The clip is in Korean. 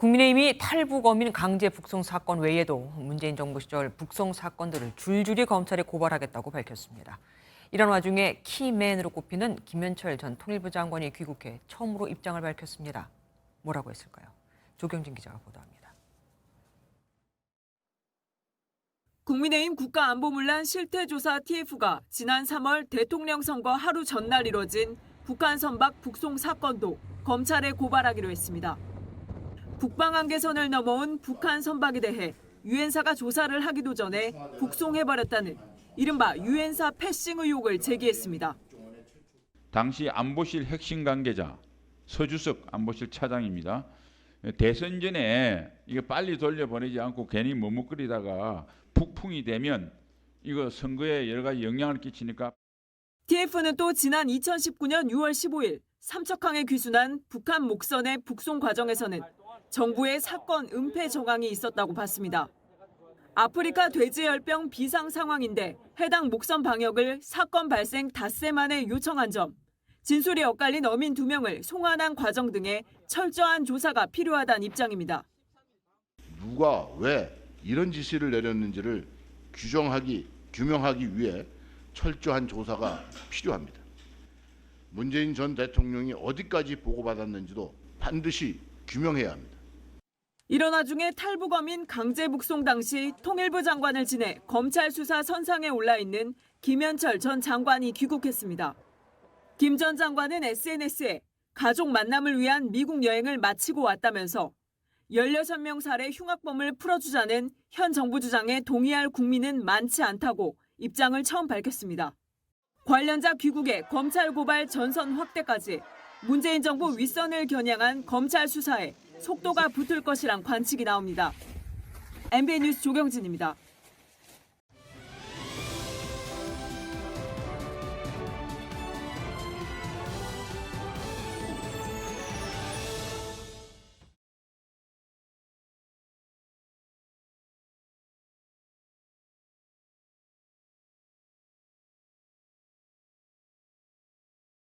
국민의힘이 탈북어민 강제 북송 사건 외에도 문재인 정부 시절 북송 사건들을 줄줄이 검찰에 고발하겠다고 밝혔습니다. 이런 와중에 키맨으로 꼽히는 김현철 전 통일부 장관이 귀국해 처음으로 입장을 밝혔습니다. 뭐라고 했을까요? 조경진 기자가 보도합니다. 국민의힘 국가안보문란 실태조사 TF가 지난 3월 대통령 선거 하루 전날 이뤄진 북한 선박 북송 사건도 검찰에 고발하기로 했습니다. 북방 한계선을 넘어온 북한 선박에 대해 유엔사가 조사를 하기도 전에 북송해버렸다는 이른바 유엔사 패싱 의혹을 제기했습니다. 당시 안보실 핵심 관계자 서주석 안보실 차장입니다. 대선 전에 이거 빨리 돌려보내지 않고 괜히 머뭇거리다가 북풍이 되면 이거 선거에 여러 가지 영향을 끼치니까. TF는 또 지난 2019년 6월 15일 삼척항에 귀순한 북한 목선의 북송 과정에서는 정부의 사건 은폐 정황이 있었다고 봤습니다. 아프리카 돼지열병 비상 상황인데 해당 목선 방역을 사건 발생 닷새 만에 요청한 점, 진술이 엇갈린 어민 2명을 송환한 과정 등의 철저한 조사가 필요하다는 입장입니다. 누가 왜 이런 지시를 내렸는지를 규명하기 위해 철저한 조사가 필요합니다. 문재인 전 대통령이 어디까지 보고받았는지도 반드시 규명해야 합니다. 이런 와중에 탈북어민 강제 북송 당시 통일부 장관을 지내 검찰 수사 선상에 올라 있는 김현철 전 장관이 귀국했습니다. 김 전 장관은 SNS에 가족 만남을 위한 미국 여행을 마치고 왔다면서 16명 살해 흉악범을 풀어주자는 현 정부 주장에 동의할 국민은 많지 않다고 입장을 처음 밝혔습니다. 관련자 귀국에 검찰 고발 전선 확대까지 문재인 정부 윗선을 겨냥한 검찰 수사에 속도가 붙을 것이란 관측이 나옵니다. MBN 뉴스 조경진입니다.